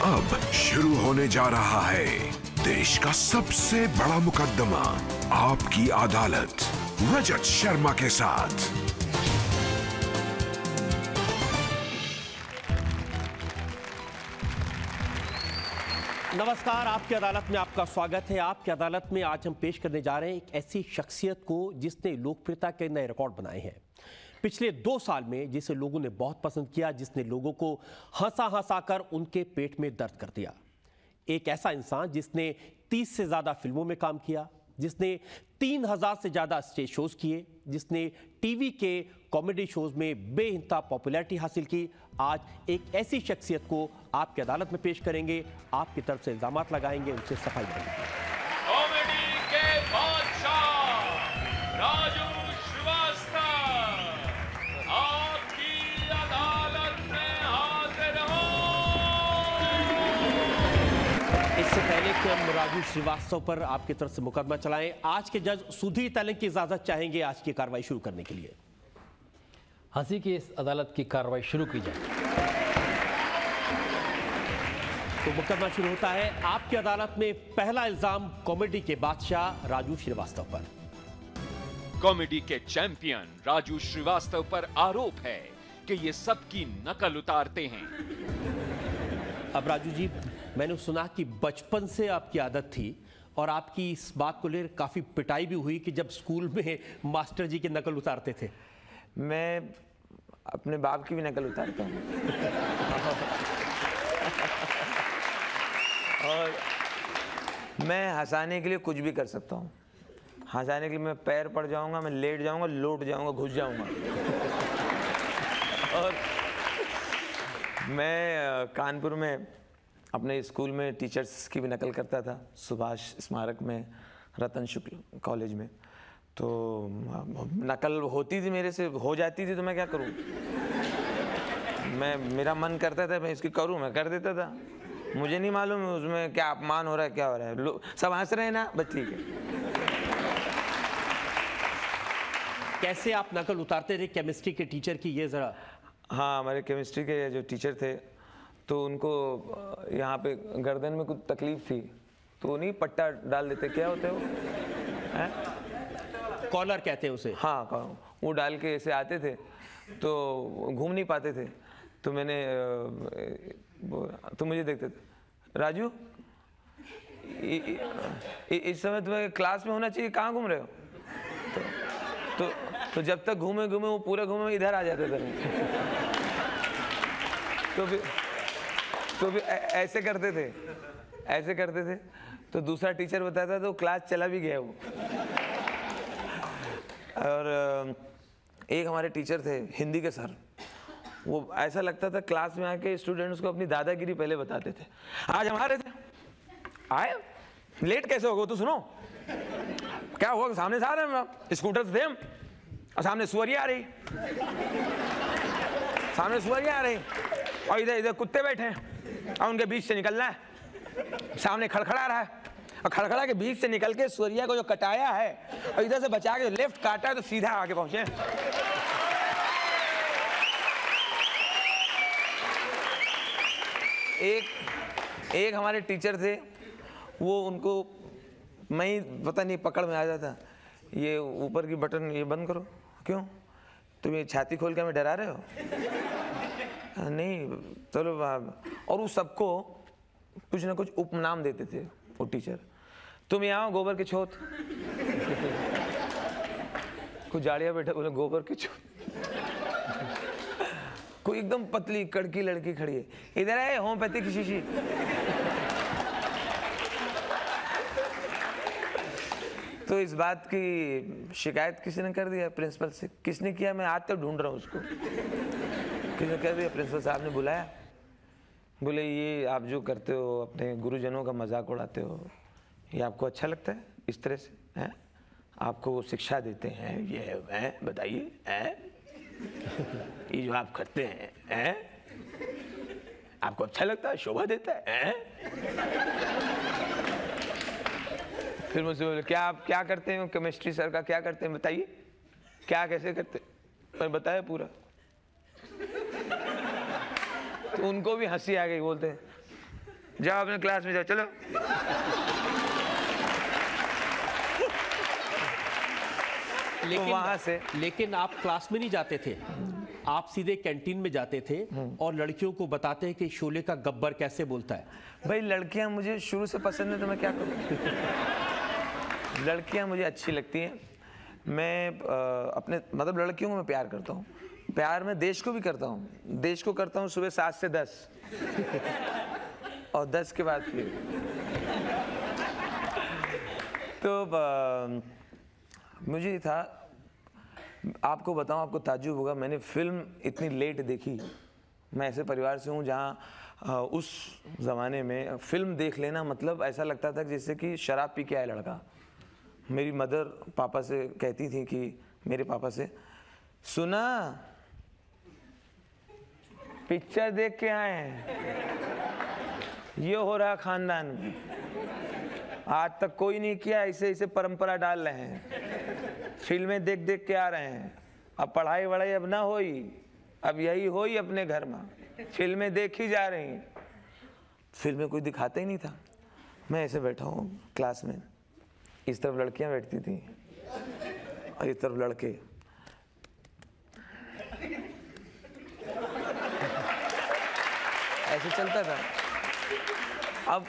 अब शुरू होने जा रहा है देश का सबसे बड़ा मुकदमा, आपकी अदालत, रजत शर्मा के साथ। नमस्कार, आपकी अदालत में आपका स्वागत है। आपकी अदालत में आज हम पेश करने जा रहे हैं एक ऐसी शख्सियत को जिसने लोकप्रियता के नए रिकॉर्ड बनाए हैं। पिछले 2 साल में जिसे लोगों ने बहुत पसंद किया, जिसने लोगों को हंसा कर उनके पेट में दर्द कर दिया। एक ऐसा इंसान जिसने 30 से ज्यादा फिल्मों में काम किया, जिसने 3000 से ज्यादा स्टेज शोज किए, जिसने टीवी के कॉमेडी शोज में बेइंतहा पॉपुलैरिटी हासिल की। आज एक ऐसी शख्सियत को आपकी अदालत में पेश करेंगे, आपकी तरफ से इल्जामात लगाएंगे, उनसे सफाई मांगेंगे। कॉमेडी के बादशाह राजू श्रीवास्तव आपकी अदालत में हाजिर हो। इससे पहले कि हम राजू श्रीवास्तव पर आपकी तरफ से मुकदमा चलाएं, आज के जज सुधीर तेलंग की इजाजत चाहेंगे आज की कार्रवाई शुरू करने के लिए। हंसी की इस अदालत की कार्रवाई शुरू की जाए। तो मुकदमा शुरू होता है। आपकी अदालत में पहला इल्जाम कॉमेडी के बादशाह राजू श्रीवास्तव पर। कॉमेडी के चैंपियन राजू श्रीवास्तव पर आरोप है कि ये सबकी नकल उतारते हैं। अब राजू जी, मैंने सुना कि बचपन से आपकी आदत थी और आपकी इस बात को लेकर काफी पिटाई भी हुई कि जब स्कूल में मास्टर जी की नकल उतारते थे। मैं अपने बाप की भी नकल उतारता हूँ और मैं हंसाने के लिए कुछ भी कर सकता हूँ। हंसाने के लिए मैं पैर पड़ जाऊँगा, मैं लेट जाऊँगा, लौट जाऊँगा, घुस जाऊँगा। और मैं कानपुर में अपने स्कूल में टीचर्स की भी नकल करता था, सुभाष स्मारक में, रतन शुक्ल कॉलेज में। तो नकल होती थी, मेरे से हो जाती थी, तो मैं क्या करूं। मेरा मन करता था मैं इसकी करूं, मैं कर देता था। मुझे नहीं मालूम उसमें क्या अपमान हो रहा है, क्या हो रहा है। सब हंस रहे हैं ना, बस ठीक है। कैसे आप नकल उतारते थे केमिस्ट्री के टीचर की, ये जरा। हाँ, हमारे केमिस्ट्री के जो टीचर थे तो उनको यहाँ पे गर्दन में कुछ तकलीफ थी, तो नहीं पट्टा डाल देते, क्या होते हो, कॉलर कहते हैं उसे। हाँ, वो डाल के ऐसे आते थे तो घूम नहीं पाते थे। तो मैंने तो मुझे देखते थे, राजू इस समय तुम्हें क्लास में होना चाहिए, कहाँ घूम रहे हो। तो जब तक घूमे वो पूरा घूमे इधर आ जाते थे। तो भी ऐसे करते थे। तो दूसरा टीचर बताता तो क्लास चला भी गया वो। और एक हमारे टीचर थे हिंदी के सर, वो ऐसा लगता था क्लास में आके स्टूडेंट्स को अपनी दादागिरी पहले बताते थे। आज हमारे थे आए, लेट कैसे हो गए, तो सुनो क्या हुआ, सामने से आ रहे हैं स्कूटर से थे हम, और सामने सुअरिया आ रही, और इधर कुत्ते बैठे हैं और उनके बीच से निकलना है। सामने खड़खड़ा रहा है और खड़खड़ा के बीच से निकल के सुअरिया को जो कटाया है और इधर से बचा के लेफ्ट काटा है तो सीधा आगे पहुंचे। एक हमारे टीचर थे, वो उनको मैं ही पता नहीं पकड़ में आ जाता, ये ऊपर की बटन ये बंद करो। क्यों, तुम ये छाती खोल के हमें डरा रहे हो। नहीं चलो। और उस सबको कुछ ना कुछ उपनाम देते थे वो टीचर। तुम यहाँ आओ, गोबर के छोत। कुछ जाड़िया बैठा, बोले गोबर की छोत। कोई एकदम पतली कड़की लड़की खड़ी है, इधर है होम्योपैथी की शीशी। तो इस बात की शिकायत किसी ने कर दिया प्रिंसिपल से। किसने किया, मैं आज तक ढूंढ रहा हूँ उसको। किसने कर दिया, प्रिंसिपल साहब ने बुलाया, बोले ये आप जो करते हो, अपने गुरुजनों का मजाक उड़ाते हो, ये आपको अच्छा लगता है इस तरह से, हैं? आपको वो शिक्षा देते हैं, ये है, बताइए, हैं? ये जो आप करते हैं, आपको अच्छा लगता है, शोभा देता है? फिर मुझसे बोले क्या आप क्या करते हैं, केमिस्ट्री सर का क्या करते हैं, बताइए क्या कैसे करते। मैं बताया पूरा। तो उनको भी हंसी आ गई, बोलते हैं जाओ अपने क्लास में जाओ, चलो। लेकिन आप क्लास में नहीं जाते थे, आप सीधे कैंटीन में जाते थे और लड़कियों को बताते कि शोले का गब्बर कैसे बोलता है। भाई लड़कियां मुझे शुरू से पसंद है तो मैं क्या करूं। लड़कियां मुझे अच्छी लगती हैं। मैं अपने मतलब लड़कियों को मैं प्यार करता हूँ। प्यार मैं देश को भी करता हूँ। देश को करता हूँ सुबह 7 से 10 और 10 के बाद फिर। तो मुझे था, आपको बताऊं, आपको ताज्जुब होगा, मैंने फिल्म इतनी लेट देखी। मैं ऐसे परिवार से हूँ जहाँ उस ज़माने में फिल्म देख लेना मतलब ऐसा लगता था जैसे कि शराब पी के आया लड़का। मेरी मदर पापा से कहती थी कि मेरे पापा से, सुना पिक्चर देख के आए हैं, ये हो रहा खानदान में, आज तक कोई नहीं किया, इसे परंपरा डाल रहे हैं, फिल्में देख देख के आ रहे हैं, अब पढ़ाई वढ़ाई अब ना होई, अब यही होई अपने घर में, फिल्में देखी जा रही हैं। फिल्में कोई दिखाता ही नहीं था। मैं ऐसे बैठा हूँ क्लास में, इस तरफ लड़कियां बैठती थी और इस तरफ लड़के। ऐसे चलता था। अब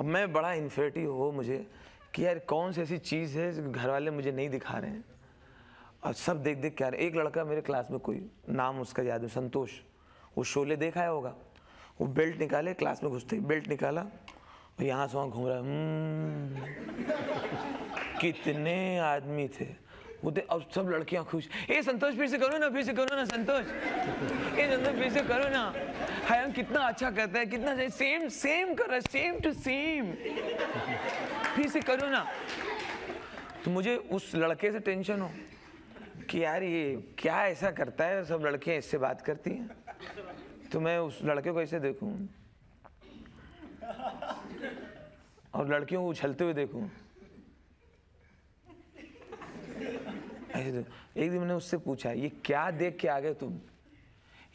मैं बड़ा इन्फेक्टिव हो मुझे कि यार कौन सी ऐसी चीज़ है घर वाले मुझे नहीं दिखा रहे हैं और सब देख देख के आ रहे हैं। एक लड़का मेरे क्लास में, कोई नाम उसका याद है, संतोष, वो शोले देखा है होगा, वो बेल्ट निकाले, क्लास में घुसते ही बेल्ट निकाला और यहाँ से वहाँ घूम रहा है। कितने आदमी थे वो और सब लड़कियाँ खुश। ए संतोष फिर से करो ना, फिर से करो ना संतोष, ए संतोष फिर से करो ना। हाय कितना अच्छा करता है, कितना सेम सेम कर रहा है, सेम टू सेम, फिर से करो ना। तो मुझे उस लड़के से टेंशन हो कि यार ये क्या ऐसा करता है, सब लड़कियां इससे बात करती हैं, तो मैं उस लड़के को ऐसे देखूं और लड़कियों को उछलते हुए देखूं ऐसे। एक दिन मैंने उससे पूछा, ये क्या देख के आ गए तुम,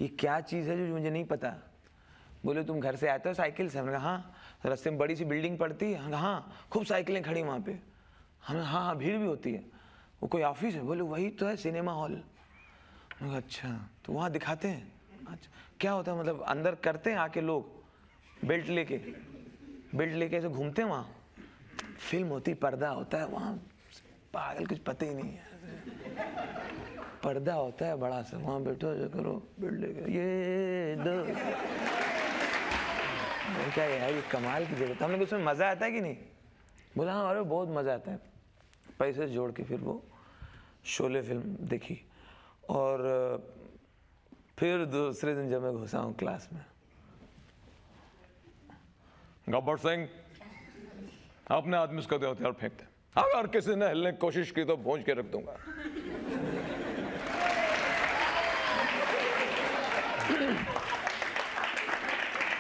ये क्या चीज़ है जो मुझे नहीं पता। बोले तुम घर से आते हो साइकिल से? हमने कहा हाँ। रास्ते में बड़ी सी बिल्डिंग पड़ती है? हाँ। खूब साइकिलें खड़ी वहाँ पे? हमें हाँ भीड़ भी होती है। वो कोई ऑफिस है? बोले वही तो है, सिनेमा हॉल। मैंने कहा अच्छा, तो वहाँ दिखाते हैं? अच्छा, क्या होता है मतलब अंदर करते हैं आके लोग बेल्ट लेके ऐसे घूमते हैं वहाँ? फिल्म होती, पर्दा होता है वहाँ, पागल कुछ पता ही नहीं है। पर्दा होता है बड़ा सा, वहाँ बैठो जो करो बेल्ट लेके, ये दो क्या यार ये कमाल की जगह। हमने उसमें मज़ा आता है कि नहीं? बोला हाँ अरे बहुत मज़ा आता है। पैसे जोड़ के फिर वो शोले फिल्म देखी और फिर दूसरे दिन जब मैं घुसा हूँ क्लास में, गब्बर सिंह अपने आदमी उसका दे हथियार फेंकते, अगर किसी ने हिलने की कोशिश की तो भूंज के रख दूंगा।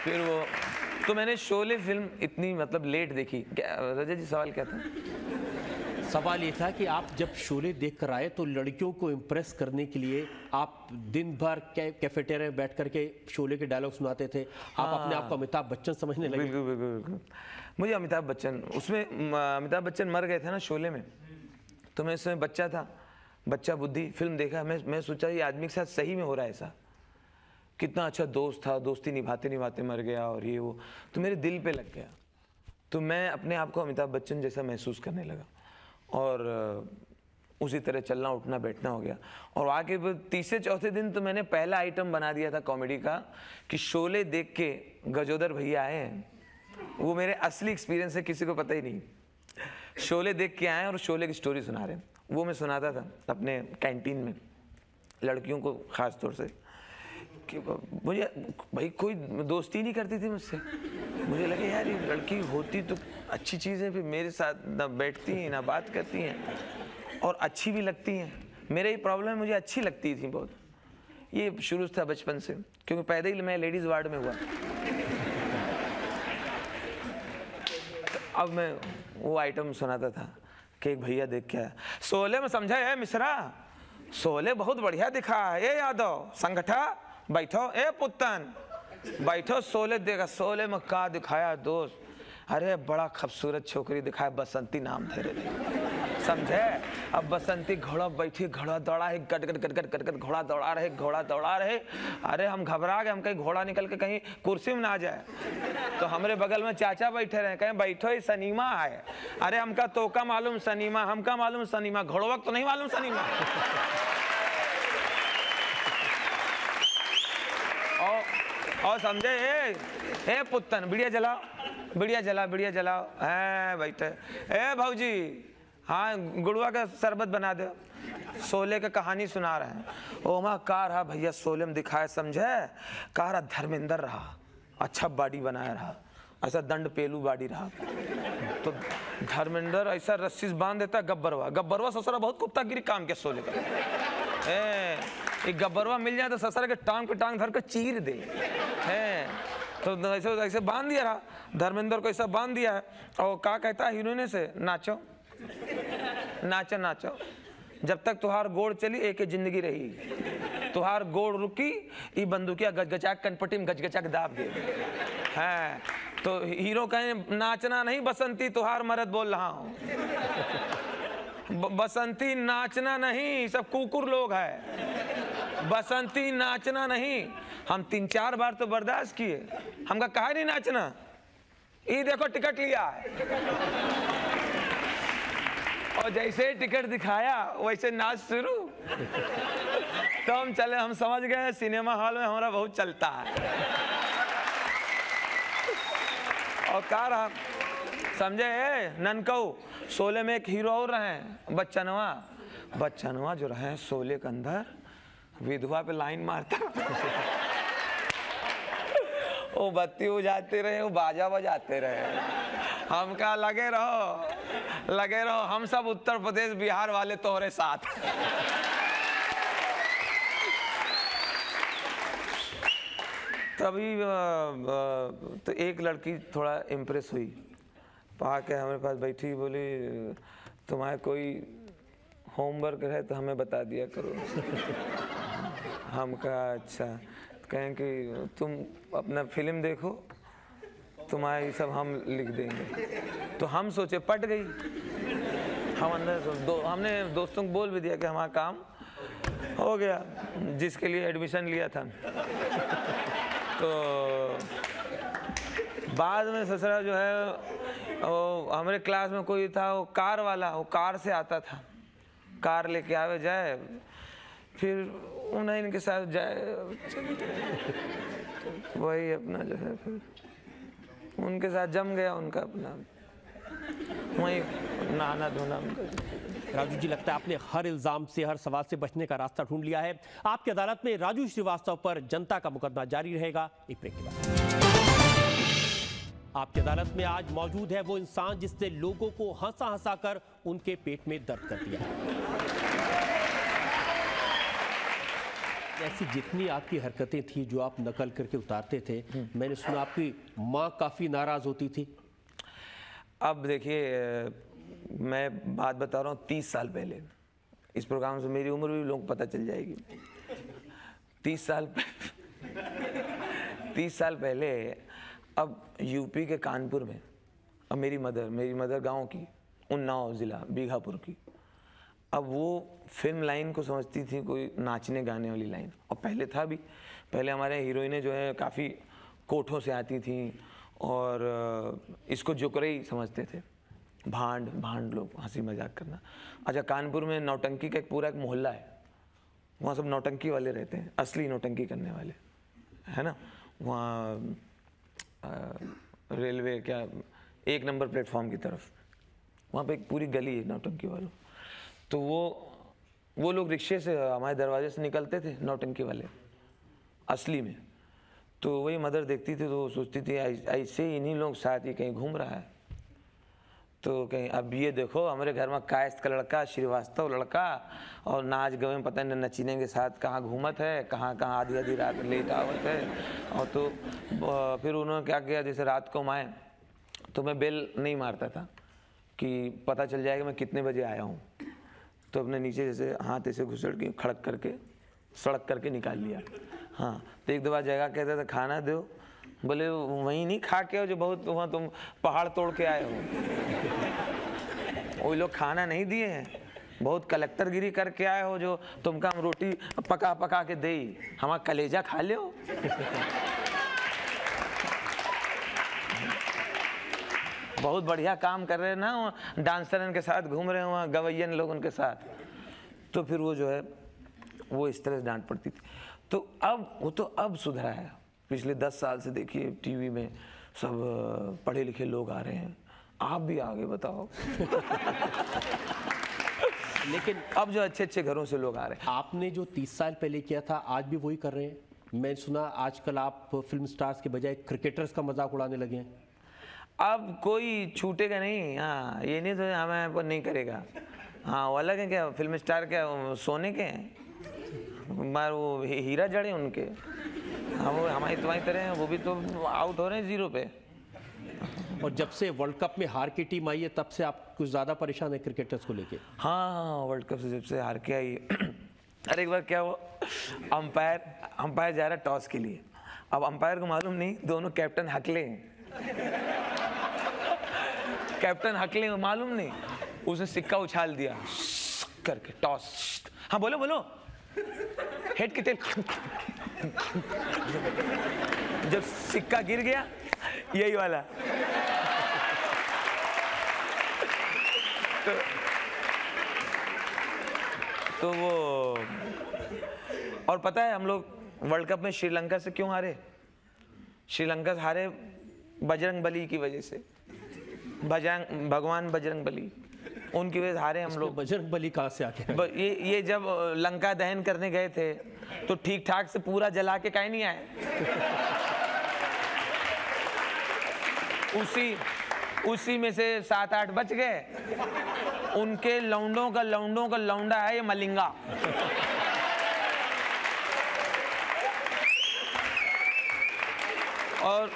फिर वो तो मैंने शोले फिल्म इतनी मतलब लेट देखी। रजत जी सवाल क्या था? सवाल ये था कि आप जब शोले देख कर आए तो लड़कियों को इम्प्रेस करने के लिए आप दिन भर कैफेटेरिया में बैठ करके शोले के डायलॉग सुनाते थे। आप अपने आप को अमिताभ बच्चन समझने लगे। बिल्कुल बिल्कुल बिल्कुल। मुझे अमिताभ बच्चन, उसमें अमिताभ बच्चन मर गए थे ना शोले में, तो मैं उसमें बच्चा था, बच्चा बुद्धि फिल्म देखा। मैं सोचा ये आदमी के साथ सही में हो रहा है ऐसा, कितना अच्छा दोस्त था, दोस्ती निभाते निभाते मर गया और ये वो, तो मेरे दिल पे लग गया। तो मैं अपने आप को अमिताभ बच्चन जैसा महसूस करने लगा और उसी तरह चलना उठना बैठना हो गया। और आगे तीसरे चौथे दिन तो मैंने पहला आइटम बना दिया था कॉमेडी का कि शोले देख के गजोदर भैया आए हैं। वो मेरे असली एक्सपीरियंस है, किसी को पता ही नहीं। शोले देख के आए और शोले की स्टोरी सुना रहे हैं। वो मैं सुनाता था अपने कैंटीन में लड़कियों को, ख़ास तौर से कि मुझे भाई कोई दोस्ती नहीं करती थी मुझसे। मुझे लगे यार ये लड़की होती तो अच्छी चीज़ है, फिर मेरे साथ ना बैठती हैं ना बात करती हैं और अच्छी भी लगती हैं। मेरा ही प्रॉब्लम है, मुझे अच्छी लगती थी बहुत। ये शुरू था बचपन से, क्योंकि पैदा ही मैं लेडीज़ वार्ड में हुआ। अब मैं वो आइटम सुनाता था कि एक भैया देख के आया, शोले में समझा है मिश्रा, शोले बहुत बढ़िया दिखा है। ए यादव संगठा बैठो, ए पुत्तन बैठो शोले देखा, शोले में का दिखाया दोस्त, अरे बड़ा खूबसूरत छोकरी दिखाया, बसंती नाम थे रे, समझे। अब बसंती घोड़ा बैठी, घोड़ा दौड़ा है, गट गट गट गट गट गट घोड़ा दौड़ा रहे, घोड़ा दौड़ा रहे। अरे हम घबरा गए, हम कहीं घोड़ा निकल के कहीं कुर्सी में ना आ जाए। तो हमारे बगल में चाचा बैठे रहे, कहीं बैठो ही सनीमा है। अरे हमका तोका मालूम सनीमा, हमका मालूम सनीमा, घोड़वा तो नहीं मालूम सनीमा। और समझे, ए पुत्तन बिड़िया जलाओ, बिड़िया जलाओ। बैठे, ए भौजी, हाँ गुड़ुआ का शरबत बना दो। शोले का कहानी सुना रहे हैं। ओमा का रहा भैया, शोले में दिखाया, समझे, का रहा धर्मेंद्र रहा, अच्छा बॉडी बनाया रहा, ऐसा दंड पेलू बॉडी रहा। तो धर्मेंद्र ऐसा रस्सी बांध देता, गब्बरवा ससुरा बहुत कुत्तागिरी काम किया शोले का। एक गब्बरवा मिल जाए तो ससुरा के टांग पे टांग धर के चीर दे। तो ऐसे बांध दिया रहा, धर्मेंद्र को ऐसा बांध दिया है। और क्या कहता है हीरोइन से, नाचो नाचो नाचो, जब तक तुहार गोड़ चली एक जिंदगी रही, तुहार गोड़ रुकी ई बंदूकिया गचगचाक कनपटी में गचगचाक दाब दे। हैं तो हीरो कहे नाचना नहीं बसंती, तुहार मर्द बोल रहा हूँ। बसंती नाचना नहीं, सब कुकुर लोग है। बसंती नाचना नहीं, हम 3-4 बार तो बर्दाश्त किए, हमका कहा नहीं नाचना। ये देखो टिकट लिया है, और जैसे टिकट दिखाया वैसे नाच शुरू। तो हम चले, हम समझ गए सिनेमा हॉल में हमारा बहुत चलता है। और कहा रहा, समझे, ननकऊ शोले में एक हीरो और रहे, बच्चनवा जो रहे शोले के अंदर, विधवा पे लाइन मारता। वो बत्ती बुझाते रहे, वो बाजा बजाते रहे। हम कहा लगे रहो, हम सब उत्तर प्रदेश बिहार वाले तोहरे साथ। तभी तो एक लड़की थोड़ा इम्प्रेस हुई, पा के हमारे पास बैठी, बोली तुम्हारा कोई होमवर्क है तो हमें बता दिया करो। हम कहा अच्छा, कहें कि तुम अपना फिल्म देखो, तुम्हारा ये सब हम लिख देंगे। तो हम सोचे पट गई, हम अंदर हमने दोस्तों को बोल भी दिया कि हमारा काम हो गया, जिसके लिए एडमिशन लिया था। तो बाद में ससुरा जो है, वो हमारे क्लास में कोई था, वो कार वाला, वो कार से आता था, कार लेके आवे जाए, फिर उन्हें इनके साथ जाए, वही अपना जो है फिर उनके साथ जम गया, उनका अपना वही नहाना धोना उनका। राजू जी, लगता है आपने हर इल्जाम से, हर सवाल से बचने का रास्ता ढूंढ लिया है। आपकी अदालत में राजू श्रीवास्तव पर जनता का मुकदमा जारी रहेगा एक ब्रेक के बाद। आपकी अदालत में आज मौजूद है वो इंसान जिसने लोगों को हंसा कर उनके पेट में दर्द कर दिया। ऐसी जितनी आपकी हरकतें थी जो आप नकल करके उतारते थे, मैंने सुना आपकी माँ काफी नाराज होती थी। अब देखिए, मैं बात बता रहा हूँ 30 साल पहले, इस प्रोग्राम से मेरी उम्र भी लोगों को पता चल जाएगी। 30 साल पहले, अब यूपी के कानपुर में, अब मेरी मदर गांव की, उन्नाव ज़िला बीघापुर की, अब वो फिल्म लाइन को समझती थी कोई नाचने गाने वाली लाइन। और पहले था भी, पहले हमारे हीरोइनें जो है काफ़ी कोठों से आती थी और इसको जोकरई समझते थे, भांड लोग, हंसी मजाक करना। अच्छा, कानपुर में नौटंकी का एक मोहल्ला है, वहाँ सब नौटंकी वाले रहते हैं, असली नौटंकी करने वाले, है ना। वहाँ रेलवे क्या 1 नंबर प्लेटफॉर्म की तरफ, वहाँ पे एक पूरी गली है नौटंकी वालों। तो वो लोग रिक्शे से हमारे दरवाजे से निकलते थे, नौटंकी वाले असली में। तो वही मदर देखती थी तो सोचती थी ऐसे इन्हीं लोग साथ ही कहीं घूम रहा है। तो कहीं अब ये देखो हमारे घर में कायस्थ का लड़का, श्रीवास्तव लड़का, और नाच गवे में पता नहीं नचीने के साथ कहाँ घूमत है, कहाँ आधी रात लेट आवत है। और तो फिर उन्होंने क्या किया, जैसे रात को आए तो मैं बेल नहीं मारता था कि पता चल जाएगा मैं कितने बजे आया हूँ। तो अपने नीचे जैसे हाथ ऐसे घुसड़ के खड़क करके सड़क करके निकाल लिया। हाँ, तो एक दो बार जगह कहते थे खाना दो, बोले वहीं नहीं खा के हो जो बहुत वहाँ तुम पहाड़ तोड़ के आए हो। वो लोग खाना नहीं दिए हैं, बहुत कलेक्टरगिरी करके आए हो जो तुमका हम रोटी पका पका के दे, हमारा कलेजा खा ले हो। बहुत बढ़िया काम कर रहे हैं ना, डांसर के साथ घूम रहे हैं वहाँ, गवैयन लोग उनके साथ। तो फिर वो जो है वो इस तरह से डांट पड़ती थी। तो अब वो तो अब सुधरा है। पिछले 10 साल से देखिए टीवी में सब पढ़े लिखे लोग आ रहे हैं, आप भी आगे बताओ। लेकिन अब जो अच्छे अच्छे घरों से लोग आ रहे हैं। आपने जो 30 साल पहले किया था आज भी वही कर रहे हैं? मैं सुना आजकल आप फिल्म स्टार्स के बजाय क्रिकेटर्स का मजाक उड़ाने लगे हैं। अब कोई छूटेगा नहीं, हाँ ये नहीं तो हमें पर नहीं करेगा। हाँ वो अलग है, क्या फिल्म स्टार क्या सोने के हैं, मार वो हीरा जड़े उनके। हाँ वो हमारी तुम्हारी तरह हैं, वो भी तो आउट हो रहे हैं 0 पे। और जब से वर्ल्ड कप में हार की टीम आई है तब से आप कुछ ज़्यादा परेशान है क्रिकेटर्स को लेके? हाँ वर्ल्ड कप से जब से हार के आई। अरे एक बार क्या हुआ, अंपायर जा रहा है टॉस के लिए। अब अंपायर को मालूम नहीं दोनों कैप्टन हकले हैं। कैप्टन हकले मालूम नहीं, उसने सिक्का उछाल दिया करके टॉस। हाँ बोलो बोलो, हेड के टेल। जब सिक्का गिर गया यही वाला, तो वो। और पता है हम लोग वर्ल्ड कप में श्रीलंका से क्यों हारे? श्रीलंका से हारे बजरंग बली की वजह से। भगवान बजरंग बली, उनकी वजह से हारे हम लोग। बजरंग बली कहाँ से आ गया? ये जब लंका दहन करने गए थे तो ठीक ठाक से पूरा जला के काहे नहीं आए। उसी में से 7-8 बच गए। उनके लौंडों का लौंडा है ये मलिंगा। और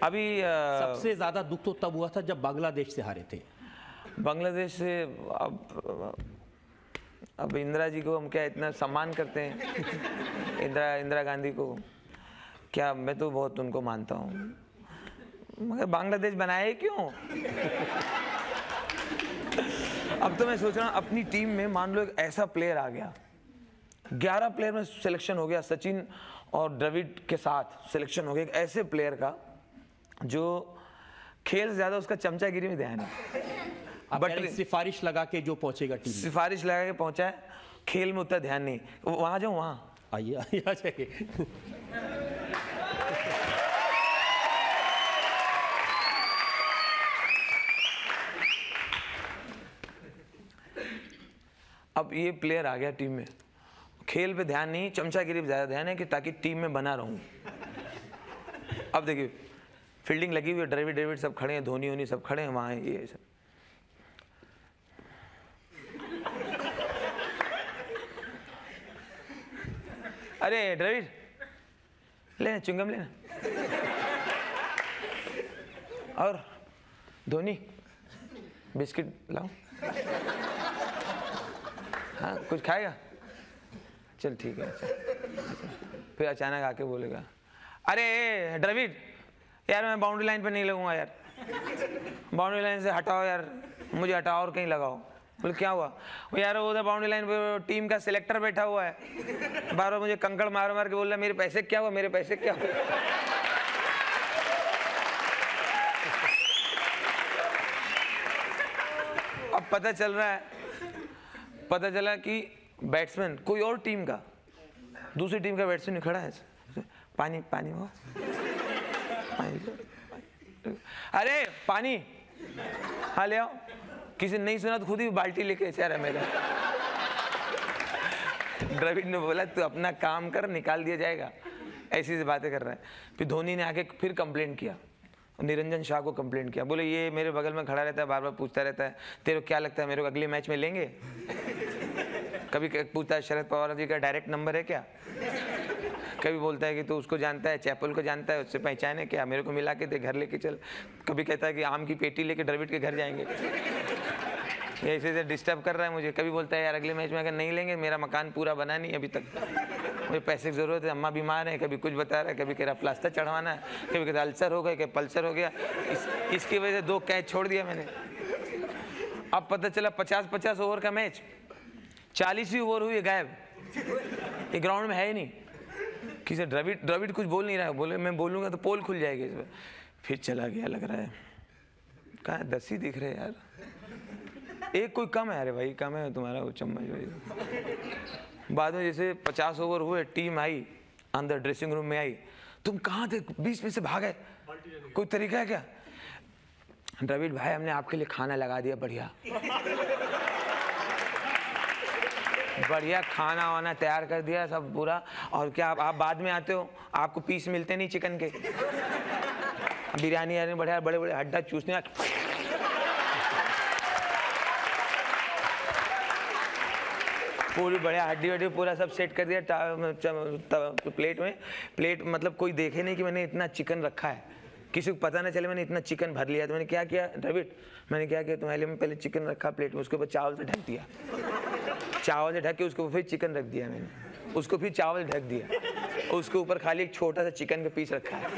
अभी सबसे ज्यादा दुख तो तब हुआ था जब बांग्लादेश से हारे थे। बांग्लादेश से अब इंदिरा जी को हम क्या इतना सम्मान करते हैं, इंदिरा गांधी को क्या, मैं तो बहुत उनको मानता हूँ, मगर बांग्लादेश बनाए क्यों? अब तो मैं सोच रहा हूँ अपनी टीम में मान लो एक ऐसा प्लेयर आ गया, 11 प्लेयर में सिलेक्शन हो गया, सचिन और द्रविड़ के साथ सिलेक्शन हो गया एक ऐसे प्लेयर का जो खेल से ज्यादा उसका चमचागिरी में ध्यान है। बट सिफारिश लगा के जो पहुंचेगा टीम, सिफारिश लगा के पहुंचा है, खेल में उतना ध्यान नहीं। वहां जाओ, वहां आइए आ जाइए। अब ये प्लेयर आ गया टीम में, खेल पे ध्यान नहीं, चमचागिरी पे ज्यादा ध्यान है कि ताकि टीम में बना रहूं। अब देखिए फील्डिंग लगी हुई है, द्रविड़ सब खड़े हैं, धोनी सब खड़े हैं वहां, ये सब। अरे द्रविड़ लेना, चुंगम लेना, और धोनी बिस्किट लाओ। हाँ कुछ खाएगा? चल ठीक है। फिर अचानक आके बोलेगा, अरे द्रविड़ यार मैं बाउंड्री लाइन पे नहीं लगूंगा यार, बाउंड्री लाइन से हटाओ यार, मुझे हटाओ और कहीं लगाओ। बोले क्या हुआ? वो यार उधर बाउंड्री लाइन पे टीम का सिलेक्टर बैठा हुआ है, बार बार मुझे कंकड़ मार मार के बोल रहा है मेरे पैसे क्या हुआ, मेरे पैसे क्या हुआ। अब पता चला कि बैट्समैन कोई और टीम का, दूसरी टीम का बैट्समैन खड़ा है, पानी पानी हो, अरे पानी, हाँ ले आओ। किसी नहीं सुना तो खुद ही बाल्टी लेके चल रहा है मेरा। द्रविड़ ने बोला तू अपना काम कर, निकाल दिया जाएगा, ऐसी से बातें कर रहा है। फिर धोनी ने आके फिर कंप्लेंट किया, निरंजन शाह को कंप्लेंट किया, बोले ये मेरे बगल में खड़ा रहता है, बार बार पूछता रहता है तेरे को क्या लगता है मेरे को अगले मैच में लेंगे? कभी पूछता है शरद पवार जी का डायरेक्ट नंबर है क्या? कभी बोलता है कि तू उसको जानता है, चैपल को जानता है, उससे पहचान है क्या, मेरे को मिला के दे, घर लेके चल। कभी कहता है कि आम की पेटी लेके द्रविड़ के घर जाएंगे। ऐसे डिस्टर्ब कर रहा है मुझे। कभी बोलता है यार अगले मैच में अगर नहीं लेंगे, मेरा मकान पूरा बना नहीं अभी तक। मुझे पैसे की ज़रूरत है, अम्मा बीमार है, कभी कुछ बता रहा है, कभी कह रहा प्लास्टर चढ़वाना है, कभी कहता अल्सर हो गया, कभी पल्सर हो गया। इसकी वजह से 2 कैच छोड़ दिया मैंने। अब पता चला 50-50 ओवर का मैच, 40वीं ओवर हुई गायब, ये ग्राउंड में है ही नहीं। किसी द्रविड़ कुछ बोल नहीं रहा है, बोले मैं बोलूँगा तो पोल खुल जाएगी इसमें। फिर चला गया, लग रहा है कहाँ 10 ही दिख रहे यार, एक कोई कम है। अरे भाई कम है तुम्हारा वो चम्मच भाई। बाद में जैसे 50 ओवर हुए, टीम आई अंदर, ड्रेसिंग रूम में आई, तुम कहाँ थे, 20 में से भाग गए, कोई तरीका है क्या? द्रविड़ भाई हमने आपके लिए खाना लगा दिया, बढ़िया बढ़िया खाना वाना तैयार कर दिया सब पूरा। और क्या आप बाद में आते हो, आपको पीस मिलते नहीं चिकन के, बिरयानी यानी बढ़िया, बड़े बड़े हड्डा चूसने, पूरी बढ़िया हड्डी वड्डी पूरा सब सेट कर दिया प्लेट में। प्लेट मतलब कोई देखे नहीं कि मैंने इतना चिकन रखा है, किसी को पता ना चले मैंने इतना चिकन भर लिया। तो मैंने क्या किया द्रविड़, मैंने क्या किया, तुम्हारे लिए मैं पहले चिकन रखा प्लेट में, उसके ऊपर चावल से ढक दिया, चावल से ढक के उसके ऊपर फिर चिकन रख दिया मैंने, उसको फिर चावल ढक दिया, उसके ऊपर खाली एक छोटा सा चिकन का पीस रखा है,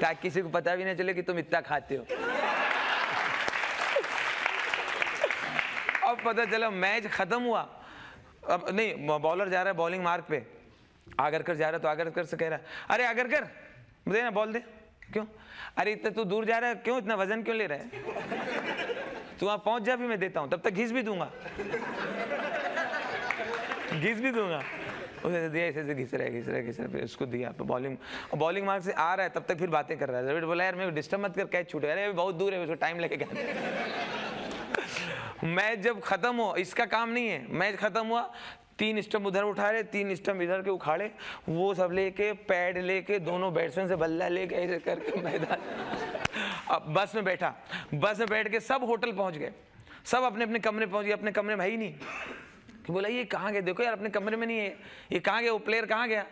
ताकि किसी को पता भी नहीं चले कि तुम इतना खाते हो। अब पता चला मैच खत्म हुआ, अब नहीं बॉलर जा रहा है बॉलिंग मार्क पे, आगरकर जा रहा है, तो आगरकर से कह रहा है अरे आगरकर दे ना बॉल दे, क्यों, अरे इतना तू दूर जा रहा है, क्यों इतना वजन क्यों ले रहा है, तू वहां पहुंच जा, भी मैं देता हूं, तब तक घिस भी दूंगा, घिस भी दूंगा। उसे दिया, ऐसे घिस रहा है, फिर उसको दिया बॉलिंग मार्क से आ रहा है, तब तक फिर बातें कर रहा है। द्रविड़ बोला यार मेरे को डिस्टर्ब मत कर, कैच छूटे, अरे बहुत दूर है, उसको टाइम लगेगा। मैच जब खत्म हो, इसका काम नहीं है, मैच खत्म हुआ, 3 स्टंप उधर उठा रहे, 3 स्टंप इधर के उखाड़े, वो सब लेके पैड लेके दोनों बैट्समैन से बल्ला लेके ऐसे करके मैदान। अब बस में बैठा, बस में बैठ के सब होटल पहुंच गए, सब अपने अपने कमरे पहुंच गए, अपने कमरे में है ही नहीं। कि बोला ये कहाँ गए, देखो यार अपने कमरे में नहीं है, ये कहाँ गया, वो प्लेयर कहाँ गया।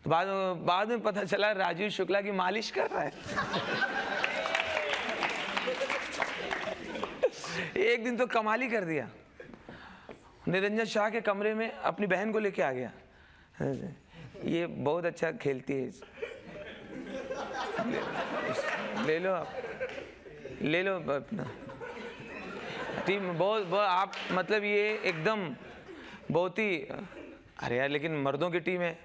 तो बाद में पता चला राजीव शुक्ला की मालिश कर रहा है। एक दिन तो कमाल ही कर दिया, निरंजन शाह के कमरे में अपनी बहन को लेके आ गया, ये बहुत अच्छा खेलती है, ले लो आप, ले लो अपना टीम, बहुत आप मतलब ये एकदम बहुत ही, अरे यार लेकिन मर्दों की टीम है,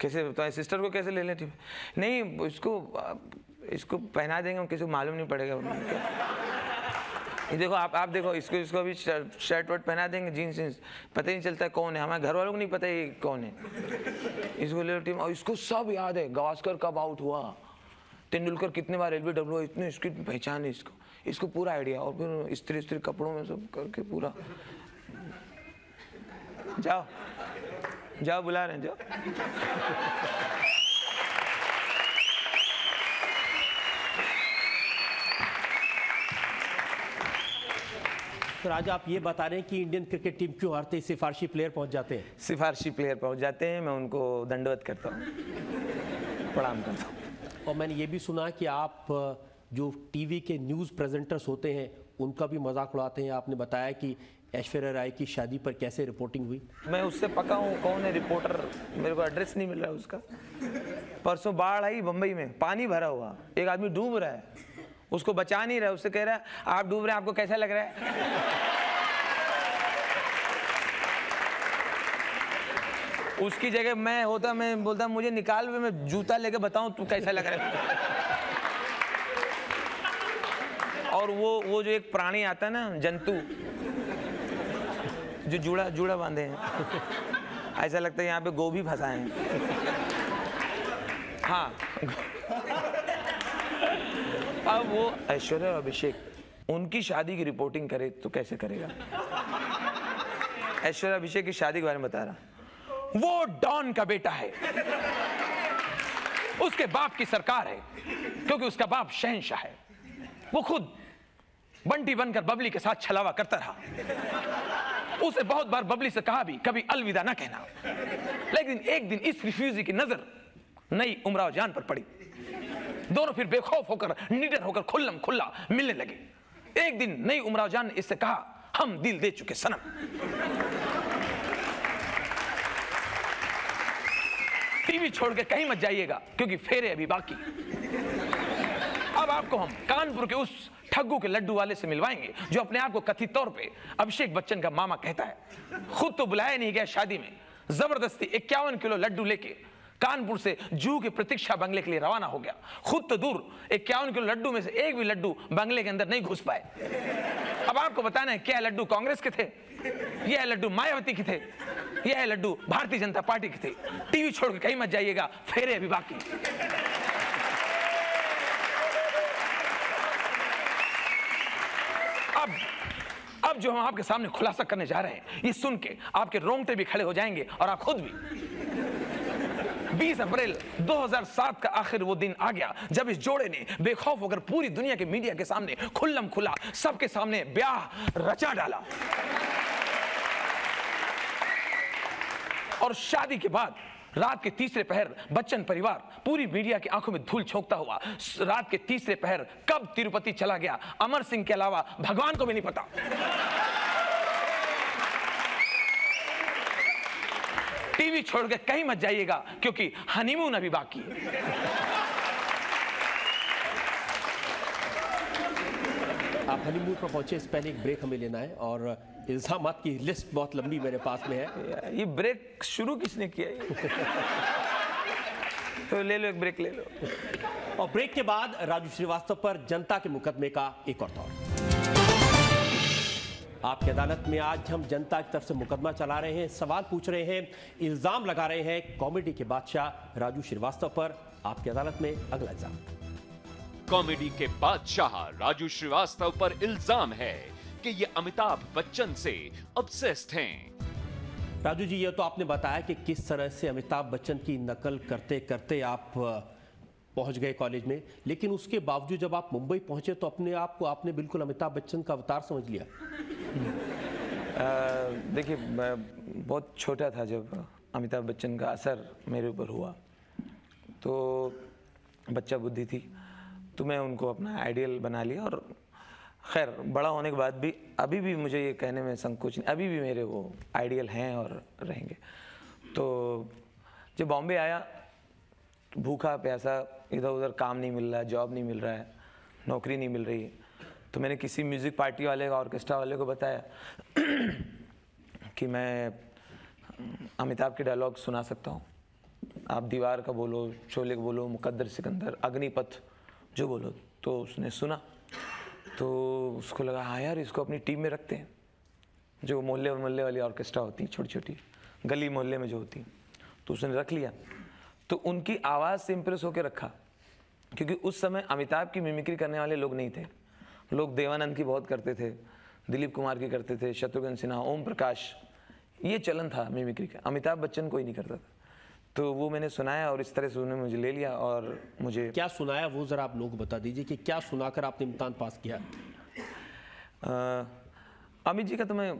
कैसे तो सिस्टर को कैसे ले लें टीम, नहीं इसको पहना देंगे, हम किसी को मालूम नहीं पड़ेगा। ये देखो आप देखो, इसको अभी शर्ट वर्ट पहना देंगे, जीन्स पता ही नहीं चलता है कौन है, हमारे घर वालों को नहीं पता ये कौन है, इसको ले लो टीम। और इसको सब याद है, गावस्कर कब आउट हुआ, तेंदुलकर कितने बार LBW, इतनी इसकी पहचान है इसको पूरा आइडिया। और फिर स्त्री कपड़ों में सब करके पूरा, जाओ बुला रहे हैं, जाओ। फिर आज आप ये बता रहे हैं कि इंडियन क्रिकेट टीम क्यों हारते है, सिफारशी प्लेयर पहुंच जाते हैं, सिफारशी प्लेयर पहुंच जाते हैं, मैं उनको दंडवत करता हूँ, प्रणाम करता हूँ। और मैंने ये भी सुना कि आप जो टीवी के न्यूज़ प्रेजेंटर्स होते हैं उनका भी मजाक उड़ाते हैं। आपने बताया कि ऐश्वर्या राय की शादी पर कैसे रिपोर्टिंग हुई। मैं उससे पका हूँ, कौन है रिपोर्टर, मेरे को एड्रेस नहीं मिल रहा है उसका। परसों बाढ़ आई बम्बई में, पानी भरा हुआ, एक आदमी डूब रहा है, उसको बचा नहीं रहा है, उससे कह रहा है आप डूब रहे हैं, आपको कैसा लग रहा है। उसकी जगह मैं होता, मैं बोलता मुझे निकाल, मैं जूता लेके बताऊं तू कैसा लग रहा है। और वो जो एक प्राणी आता है ना, जंतु जो जूड़ा बांधे हैं, ऐसा लगता है यहाँ पे गोभी फंसाए हैं। हाँ, अब वो ऐश्वर्या और अभिषेक उनकी शादी की रिपोर्टिंग करे तो कैसे करेगा। ऐश्वर्या अभिषेक की शादी के बारे में बता रहा, वो डॉन का बेटा है, उसके बाप की सरकार है, क्योंकि उसका बाप शहंशाह है। वो खुद बंटी बनकर बबली के साथ छलावा करता रहा, उसे बहुत बार बबली से कहा भी कभी अलविदा ना कहना, लेकिन एक दिन इस रिफ्यूजी की नजर नई उमराव जान पर पड़ी। दोनों फिर बेखौफ होकर, निडर होकर खुल्लम खुल्ला मिलने लगे। एक दिन नई उमराव जान ने इससे कहा, हम दिल दे चुके सनम। टीवी छोड़ के कहीं मत जाइएगा क्योंकि फेरे अभी बाकी। अब आपको हम कानपुर के उस ठग्गू के लड्डू वाले से मिलवाएंगे जो अपने आप को कथित तौर पे अभिषेक बच्चन का मामा कहता है। खुद तो बुलाया नहीं गया शादी में, जबरदस्ती 51 किलो लड्डू लेके कानपुर से जूहू के प्रतीक्षा बंगले के लिए रवाना हो गया। खुद तो दूर 51 किलो लड्डू में से एक भी लड्डू बंगले के अंदर नहीं घुस पाए। अब आपको बताना है क्या लड्डू कांग्रेस के थे, यह लड्डू मायावती के थे, यह लड्डू भारतीय जनता पार्टी के थे। टीवी छोड़ के कहीं मत जाइएगा, फेरे अभी बाकी। अब जो हम आपके सामने खुलासा करने जा रहे हैं, ये सुन के आपके रोंगटे भी खड़े हो जाएंगे और आप खुद भी। 20 अप्रैल 2007 का आखिर वो दिन आ गया जब इस जोड़े ने बेखौफ होकर पूरी दुनिया के मीडिया के सामने खुल्लम खुला सबके सामने ब्याह रचा डाला। और शादी के बाद रात के तीसरे पहर बच्चन परिवार पूरी मीडिया की आंखों में धूल झोंकता हुआ रात के तीसरे पहर कब तिरुपति चला गया अमर सिंह के अलावा भगवान को भी नहीं पता। टीवी छोड़ के कहीं मत जाइएगा क्योंकि हनीमून अभी बाकी है। आप हनीमून पर पहुंचे, इस पहले एक ब्रेक हमें लेना है और इल्जामात की लिस्ट बहुत लंबी मेरे पास में है। ये ब्रेक शुरू किसने किया है? तो ले लो एक ब्रेक ले लो। और ब्रेक के बाद राजू श्रीवास्तव पर जनता के मुकदमे का एक और दौर। आपकी अदालत में आज हम जनता की तरफ से मुकदमा चला रहे हैं, सवाल पूछ रहे हैं, इल्जाम लगा रहे हैं कॉमेडी के बादशाह राजू श्रीवास्तव पर। आपकी अदालत में अगला इल्जाम। कॉमेडी के बादशाह राजू श्रीवास्तव पर इल्जाम है कि ये अमिताभ बच्चन से ऑब्सेस्ड हैं। राजू जी, ये तो आपने बताया कि किस तरह से अमिताभ बच्चन की नकल करते करते आप पहुंच गए कॉलेज में, लेकिन उसके बावजूद जब आप मुंबई पहुंचे तो अपने आप को आपने बिल्कुल अमिताभ बच्चन का अवतार समझ लिया। देखिए, मैं बहुत छोटा था जब अमिताभ बच्चन का असर मेरे ऊपर हुआ, तो बच्चा बुद्धि थी, तो मैं उनको अपना आइडियल बना लिया। और खैर बड़ा होने के बाद भी अभी भी मुझे ये कहने में संकोच नहीं, अभी भी मेरे वो आइडियल हैं और रहेंगे। तो जब बॉम्बे आया, भूखा प्यासा, इधर उधर काम नहीं मिल रहा है, जॉब नहीं मिल रहा है, नौकरी नहीं मिल रही, तो मैंने किसी म्यूज़िक पार्टी वाले ऑर्केस्ट्रा वाले को बताया कि मैं अमिताभ के डायलॉग सुना सकता हूँ, आप दीवार का बोलो, शोले का बोलो, मुकद्दर सिकंदर, अग्निपथ जो बोलो। तो उसने सुना तो उसको लगा हाँ यार, इसको अपनी टीम में रखते हैं। जो मोहल्ले वाली ऑर्केस्ट्रा होती छोटी छोटी गली मोहल्ले में जो होती, तो उसने रख लिया। तो उनकी आवाज़ से इम्प्रेस होकर रखा, क्योंकि उस समय अमिताभ की मिमिक्री करने वाले लोग नहीं थे। लोग देवानंद की बहुत करते थे, दिलीप कुमार की करते थे, शत्रुघ्न सिन्हा, ओम प्रकाश, ये चलन था मिमिक्री का। अमिताभ बच्चन कोई नहीं करता था। तो वो मैंने सुनाया और इस तरह से उन्होंने मुझे ले लिया। और मुझे क्या सुनाया वो ज़रा आप लोगों को बता दीजिए कि क्या सुनाकर आपने इम्तिहान पास किया। अमित जी का तो मैं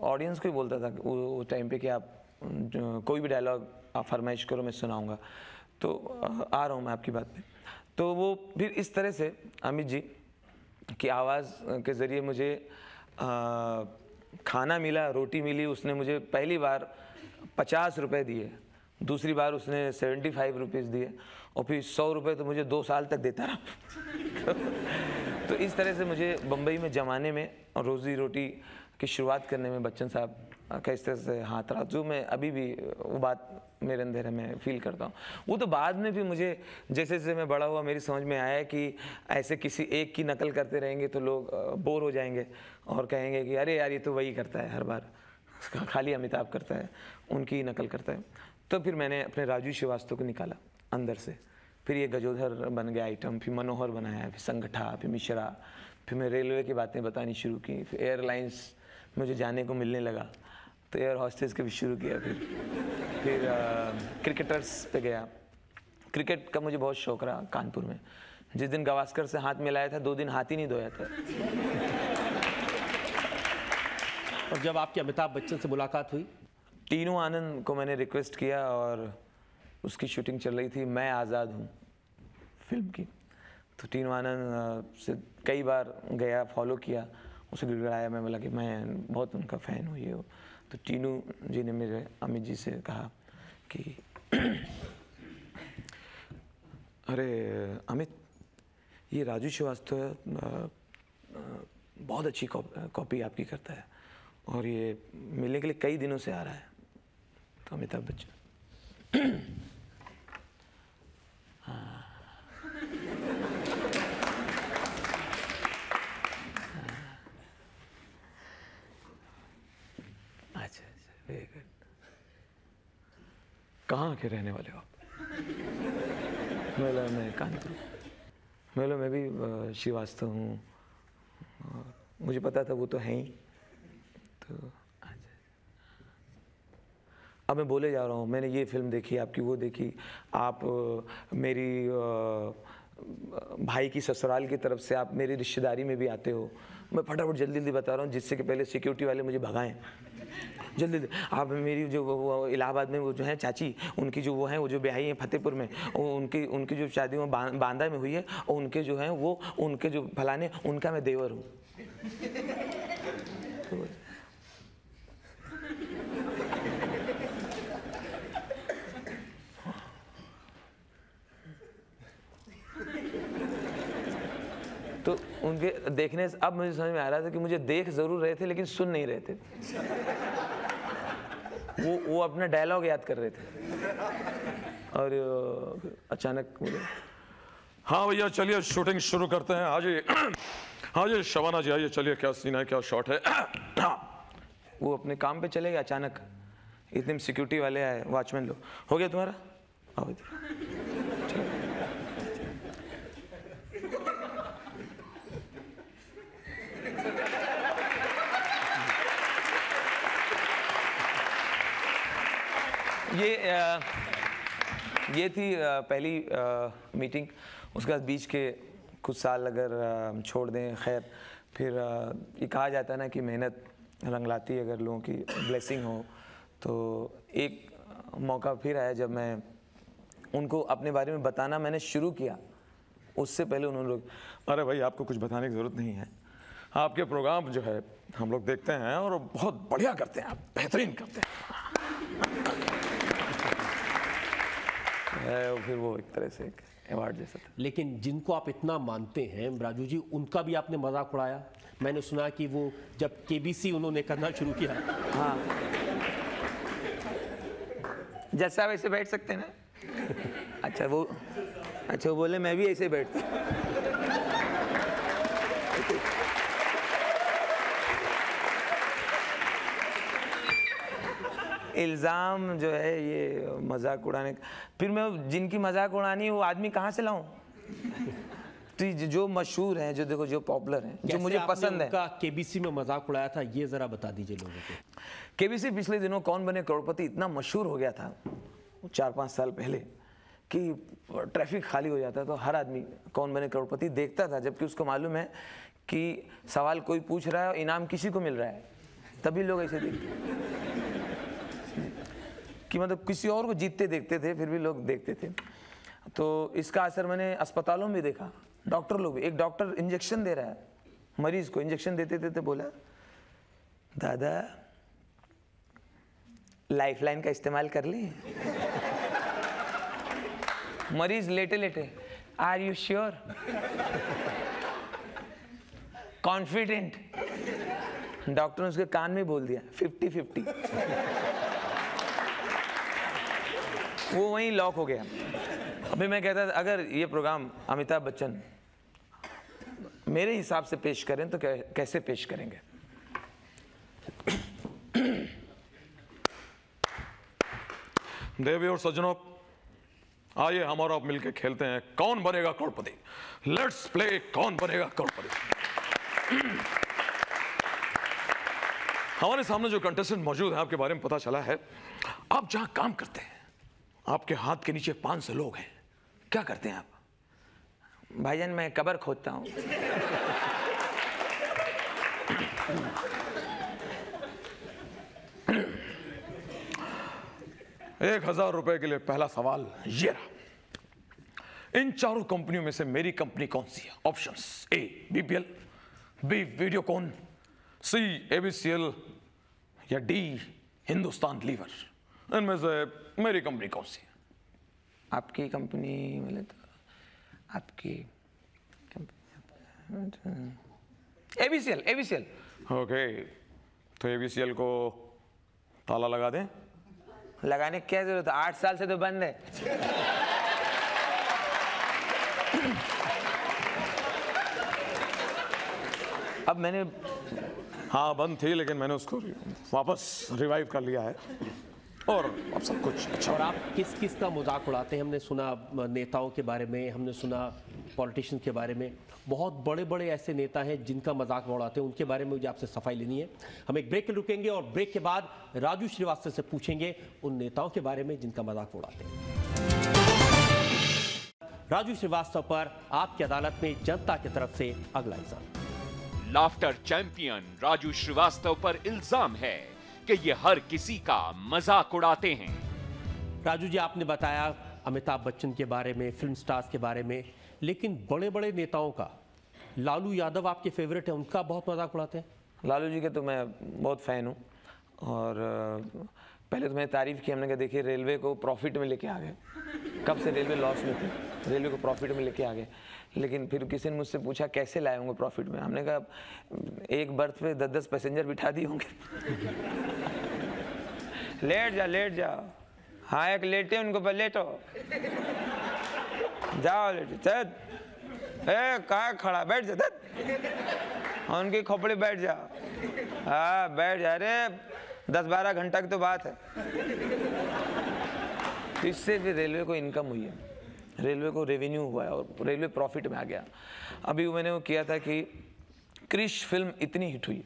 ऑडियंस को ही बोलता था वो टाइम पे कि आप कोई भी डायलॉग आप फरमाइश करो, मैं सुनाऊंगा। तो आ रहा हूँ मैं आपकी बात पे। तो वो फिर इस तरह से अमित जी की आवाज़ के ज़रिए मुझे खाना मिला, रोटी मिली। उसने मुझे पहली बार 50 रुपये दिए, दूसरी बार उसने 75 रुपीज़ दिए, और फिर 100 रुपये तो मुझे 2 साल तक देता रहा। तो इस तरह से मुझे बम्बई में जमाने में और रोज़ी रोटी की शुरुआत करने में बच्चन साहब का इस तरह से हाथ रहा, जो मैं अभी भी वो बात मेरे अंदर है, मैं फील करता हूँ। वो तो बाद में भी मुझे जैसे जैसे मैं बड़ा हुआ मेरी समझ में आया कि ऐसे किसी एक की नकल करते रहेंगे तो लोग बोर हो जाएंगे और कहेंगे कि अरे यार ये तो वही करता है, हर बार खाली अमिताभ करता है, उनकी नकल करता है। तो फिर मैंने अपने राजू श्रीवास्तव को निकाला अंदर से। फिर ये गजोधर बन गया आइटम, फिर मनोहर बनाया, फिर संगठा, फिर मिश्रा, फिर मैं रेलवे की बातें बतानी शुरू की, फिर एयरलाइंस मुझे जाने को मिलने लगा तो एयर हॉस्टेस के भी शुरू किया। फिर क्रिकेटर्स पे गया। क्रिकेट का मुझे बहुत शौक रहा कानपुर में। जिस दिन गावस्कर से हाथ मिलाया था 2 दिन हाथ ही नहीं धोया था। और जब आपकी अमिताभ बच्चन से मुलाकात हुई? टीनू आनंद को मैंने रिक्वेस्ट किया और उसकी शूटिंग चल रही थी मैं आज़ाद हूँ फिल्म की। तो टीनू आनंद से कई बार गया, फॉलो किया, उसे गिड़गिड़ाया। मैं बोला कि मैं बहुत उनका फ़ैन हुई हो। तो टीनू जी ने मेरे अमित जी से कहा कि अरे अमित, ये राजू श्रीवास्तव बहुत अच्छी कॉपी आपकी करता है और ये मिलने के लिए कई दिनों से आ रहा है। तो अमिताभ बच्चन अच्छा, वेरी गुड। कहाँ के रहने वाले हो आप? मैं कानपुर। मैं भी श्रीवास्तव हूँ। मुझे पता था वो तो है ही। तो अच्छा, अब मैं बोले जा रहा हूँ, मैंने ये फिल्म देखी, आपकी वो देखी, आप मेरी भाई की ससुराल की तरफ से आप मेरी रिश्तेदारी में भी आते हो। मैं फटाफट जल्दी जल्दी बता रहा हूँ जिससे कि पहले सिक्योरिटी वाले मुझे भगाएं। जल्दी आप मेरी जो वो इलाहाबाद में वो जो है चाची, उनकी जो वो हैं, वो जो ब्याही हैं फतेहपुर में, उनकी जो शादी वो बांदा में हुई है, और उनके जो हैं वो उनके जो फलाने, उनका मैं देवर हूँ। तो उनके देखने से अब मुझे समझ में आ रहा था कि मुझे देख जरूर रहे थे लेकिन सुन नहीं रहे थे। वो अपना डायलॉग याद कर रहे थे और अचानक बोले, हाँ भैया चलिए शूटिंग शुरू करते हैं। हाँ जी शबाना जी आइए, चलिए क्या सीन है, क्या शॉट है। वो अपने काम पे चले गए। अचानक इतने सिक्योरिटी वाले आए, वॉचमैन लोग, हो गया तुम्हारा, आओ इधर। ये थी पहली मीटिंग। उसके बाद बीच के कुछ साल अगर छोड़ दें, खैर फिर ये कहा जाता है ना कि मेहनत रंग लाती है, अगर लोगों की ब्लेसिंग हो। तो एक मौका फिर आया जब मैं उनको अपने बारे में बताना मैंने शुरू किया। उससे पहले उन्होंने लोग, अरे भाई आपको कुछ बताने की ज़रूरत नहीं है, आपके प्रोग्राम जो है हम लोग देखते हैं और बहुत बढ़िया करते हैं, आप बेहतरीन करते हैं। फिर वो एक तरह से एक अवार्ड जैसा था। लेकिन जिनको आप इतना मानते हैं राजू जी, उनका भी आपने मजाक उड़ाया। मैंने सुना कि वो जब केबीसी उन्होंने करना शुरू किया। हाँ, जैसा वैसे बैठ सकते हैं ना। अच्छा वो बोले मैं भी ऐसे बैठता। इल्ज़ाम जो है ये मजाक उड़ाने का, फिर मैं जिनकी मजाक उड़ानी है वो आदमी कहाँ से लाऊं? तो जो मशहूर हैं, जो देखो जो पॉपुलर हैं, जो मुझे पसंद है। केबीसी में मजाक उड़ाया था, ये जरा बता दीजिए लोगों को। केबीसी पिछले दिनों कौन बने करोड़पति इतना मशहूर हो गया था 4-5 साल पहले कि ट्रैफिक खाली हो जाता, तो हर आदमी कौन बने करोड़पति देखता था, जबकि उसको मालूम है कि सवाल कोई पूछ रहा है और इनाम किसी को मिल रहा है, तभी लोग ऐसे देखते कि मतलब किसी और को जीतते देखते थे, फिर भी लोग देखते थे। तो इसका असर मैंने अस्पतालों में देखा। डॉक्टर लोग भी, एक डॉक्टर इंजेक्शन दे रहा है मरीज को, इंजेक्शन देते देते बोला, दादा लाइफलाइन का इस्तेमाल कर ली। मरीज लेटे लेटे, are you sure, confident. Doctor ने उसके कान में बोल दिया 50-50। वो वहीं लॉक हो गया। अभी मैं कहता था अगर ये प्रोग्राम अमिताभ बच्चन मेरे हिसाब से पेश करें तो कैसे पेश करेंगे? देवी और सज्जनों, आइए हम और आप मिलकर खेलते हैं कौन बनेगा करोड़पति। लेट्स प्ले कौन बनेगा करोड़पति। हमारे सामने जो कंटेस्टेंट मौजूद है, आपके बारे में पता चला है, आप जहां काम करते हैं आपके हाथ के नीचे 500 लोग हैं। क्या करते हैं आप? भाईजान मैं कब्र खोदता हूँ। 1000 रुपए के लिए पहला सवाल ये रहा, इन चारों कंपनियों में से मेरी कंपनी कौन सी है? ऑप्शंस: ए बीपीएल, बी वीडियोकॉन, सी एबीसीएल या डी हिंदुस्तान लीवर। इनमें से मेरी कंपनी कौन सी है? आपकी कंपनी बोले तो आपकी एबीसीएल। ओके, तो एबीसीएल को ताला लगा दें? लगाने की क्या जरूरत है, 8 साल से तो बंद है। अब मैंने, हाँ बंद थी, लेकिन मैंने उसको वापस रिवाइव कर लिया है और अब सब कुछ अच्छा। और आप किस किस का मजाक उड़ाते हैं? हमने सुना नेताओं के बारे में, हमने सुना पॉलिटिशियन के बारे में, बहुत बड़े बड़े ऐसे नेता हैं जिनका मजाक उड़ाते हैं, उनके बारे में मुझे आपसे सफाई लेनी है। हम एक ब्रेक के रुकेंगे और ब्रेक के बाद राजू श्रीवास्तव से पूछेंगे उन नेताओं के बारे में जिनका मजाक उड़ाते हैं। राजू श्रीवास्तव पर आपकी अदालत में जनता की तरफ से अगला इल्जाम। लाफ्टर चैंपियन राजू श्रीवास्तव पर इल्जाम है कि ये हर किसी का मजाक उड़ाते हैं। राजू जी, आपने बताया अमिताभ बच्चन के बारे में, फिल्म स्टार्स के बारे में, लेकिन बड़े बड़े नेताओं का, लालू यादव आपके फेवरेट है, उनका बहुत मजाक उड़ाते हैं। लालू जी के तो मैं बहुत फ़ैन हूँ। और पहले तो मैंने तारीफ़ की, हमने कहा देखिए रेलवे को प्रॉफिट में लेके आ गए। कब से रेलवे लॉस में थी, रेलवे को प्रॉफिट में लेके आ गए। लेकिन फिर किसी ने मुझसे पूछा कैसे लाए होंगे प्रॉफिट में, हमने कहा एक बर्थ पे 10-10 पैसेंजर बिठा दिए होंगे। लेट जा। हाँ एक लेटे उनको पर लेटो, जाओ लेटे, चल कहाँ खड़ा, बैठ जा, उनकी खोपड़ी बैठ जा। हाँ बैठ जा, अरे 10-12 घंटा की तो बात है। इससे भी रेलवे को इनकम हुई है, रेलवे को रेवेन्यू हुआ है और रेलवे प्रॉफिट में आ गया। अभी मैंने वो किया था कि क्रिश फिल्म इतनी हिट हुई।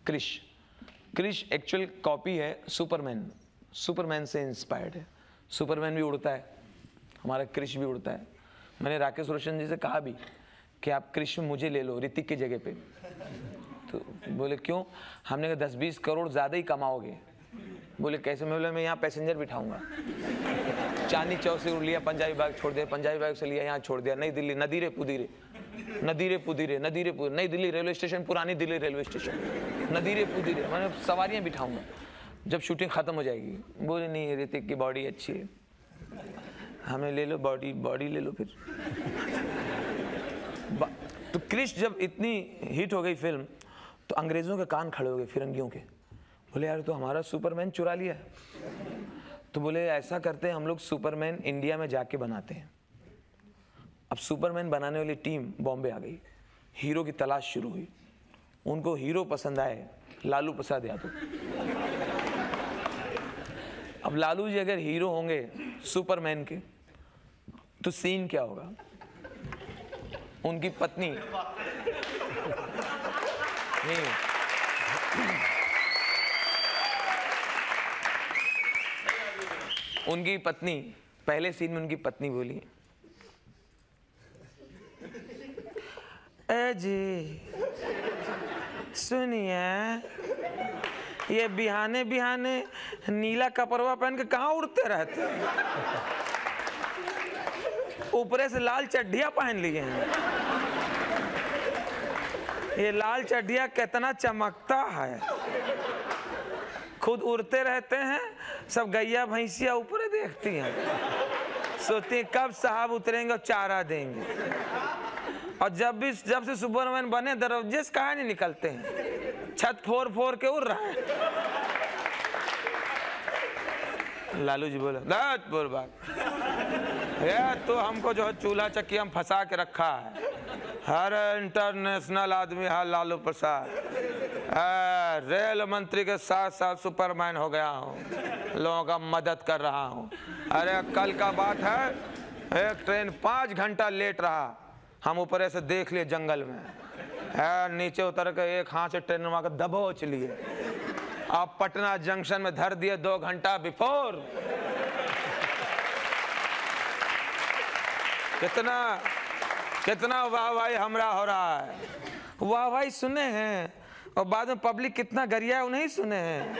क्रिश एक्चुअल कॉपी है सुपरमैन से इंस्पायर्ड है। सुपरमैन भी उड़ता है, हमारा क्रिश भी उड़ता है। मैंने राकेश रोशन जी से कहा भी कि आप क्रिश में मुझे ले लो ऋतिक की जगह पे। तो बोले क्यों? हमने कहा 10-20 करोड़ ज़्यादा ही कमाओगे। बोले कैसे? मैं बोला मैं यहाँ पैसेंजर बिठाऊंगा। चांदनी चौक से उड़ लिया, पंजाबी बाग छोड़ दिया, पंजाबी बाग से लिया यहाँ छोड़ दिया, नई दिल्ली नदीरे पुदीरे, नई दिल्ली रेलवे स्टेशन, पुरानी दिल्ली रेलवे स्टेशन, नदीरे पुदीरे, मैंने सवारियाँ बिठाऊंगा जब शूटिंग ख़त्म हो जाएगी। बोले नहीं ऋतिक की बॉडी अच्छी है, हमें ले लो बॉडी ले लो फिर। तो क्रिश जब इतनी हिट हो गई फिल्म तो अंग्रेज़ों के कान खड़े हो गए, फिरंगियों के। बोले यार तो हमारा सुपरमैन चुरा लिया है। तो बोले ऐसा करते हैं हम लोग सुपरमैन इंडिया में जाके बनाते हैं। अब सुपरमैन बनाने वाली टीम बॉम्बे आ गई, हीरो की तलाश शुरू हुई। उनको हीरो पसंद आए, लालू प्रसाद यादव। अब लालू जी अगर हीरो होंगे सुपरमैन के तो सीन क्या होगा? उनकी पत्नी नहीं, उनकी पत्नी, पहले सीन में उनकी पत्नी बोली, ए जी सुनिए, ये बिहाने बिहाने नीला कपड़वा पहन के कहाँ उड़ते रहते हैं? ऊपरे से लाल चड्ढिया पहन लिए हैं। ये लाल चड्ढिया कितना चमकता है, खुद उड़ते रहते हैं, सब गैया भैंसिया ऊपर देखती हैं, सोचती हैं कब साहब उतरेंगे और चारा देंगे। और जब से सुपरमैन बने दरवाजे से कहाँ नहीं निकलते हैं, छत फोड़ के उड़ रहा है। लालू जी बोले ये तो हमको जो है चूल्हा चक्की हम फंसा के रखा है, हर इंटरनेशनल आदमी है लालू प्रसाद। रेल मंत्री के साथ साथ सुपरमैन हो गया हूँ, लोगों का मदद कर रहा हूँ। अरे कल का बात है, एक ट्रेन 5 घंटा लेट रहा, हम ऊपर से देख लिए जंगल में, नीचे उतर के एक हाथ से ट्रेन वहाँ का दबोच लिए, आप पटना जंक्शन में धर दिए 2 घंटा बिफोर। कितना वाहवाही हमरा हो रहा है, वाहवाही सुने हैं और बाद में पब्लिक कितना गरिया है उन्हें सुने हैं।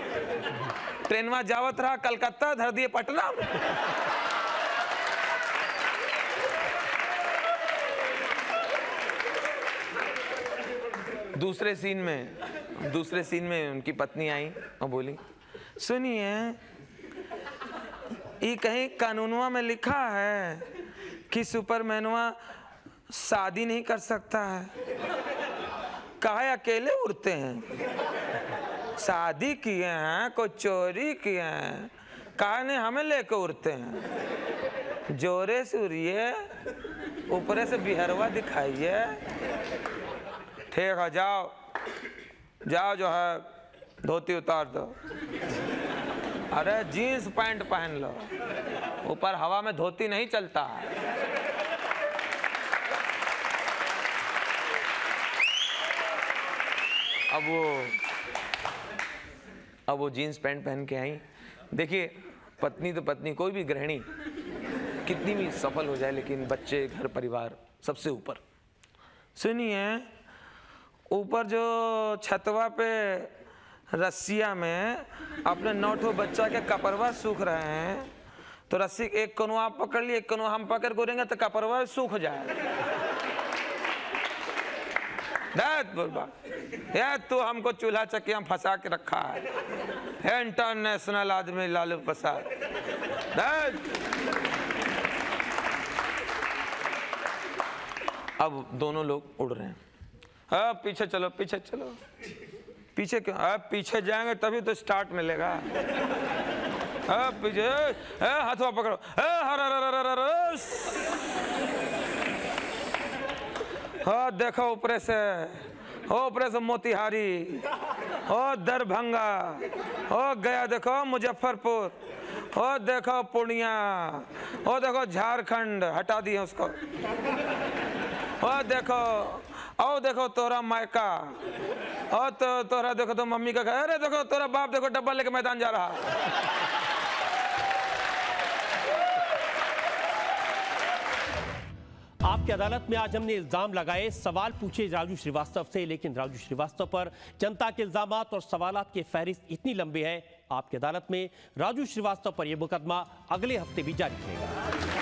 ट्रेनवा जावत रहा कलकत्ता, धर दिए पटना में। दूसरे सीन में उनकी पत्नी आई और बोली सुनिए ये कहीं कानूनवा में लिखा है कि सुपरमैनवा शादी नहीं कर सकता है? काहे अकेले उड़ते हैं? शादी किए हैं, कोई चोरी किए हैं, काहे नहीं हमें लेकर उड़ते हैं? जोरे से उड़िए, ऊपर से बिहरवा दिखाइए। ठीक है, जाओ जाओ, जो है धोती उतार दो। अरे जीन्स पैंट पहन लो, ऊपर हवा में धोती नहीं चलता है। अब वो जीन्स पैंट पहन के आई। देखिए, पत्नी तो पत्नी, कोई भी गृहिणी कितनी भी सफल हो जाए, लेकिन बच्चे, घर परिवार सबसे ऊपर। सुनिए, ऊपर जो छतवा पे रस्सिया में अपने 9 बच्चा के कपड़वा सूख रहे हैं, तो रस्सी एक कनो आप पकड़ लिए, एक कनो हम पकड़ गोरेंगे तो कपड़वा सूख जाए। ये तो हमको चूल्हा चक्की में फंसा के रखा है, इंटरनेशनल आदमी लालू प्रसाद। अब दोनों लोग उड़ रहे हैं। अब पीछे चलो, पीछे चलो। पीछे क्यों? अब पीछे जाएंगे तभी तो स्टार्ट मिलेगा। अब पीछे, हाथवा पकड़ो। हाँ, देखो ऊपर से, ऊपर से मोतिहारी, ओ दरभंगा, ओ गया, देखो मुजफ्फरपुर, ओ देखो पूर्णिया, ओ देखो झारखंड, हटा दिए उसको। ओ देखो, ओ देखो तोरा मायका, ओ तो तोरा देखो तो मम्मी का घर, अरे देखो तोरा बाप देखो डब्बा लेके मैदान जा रहा। आपकी अदालत में आज हमने इल्जाम लगाए, सवाल पूछे राजू श्रीवास्तव से, लेकिन राजू श्रीवास्तव पर जनता के इल्जामात और सवालात के फहरिस्त इतनी लंबे हैं, आपकी अदालत में राजू श्रीवास्तव पर यह मुकदमा अगले हफ्ते भी जारी रहेगा।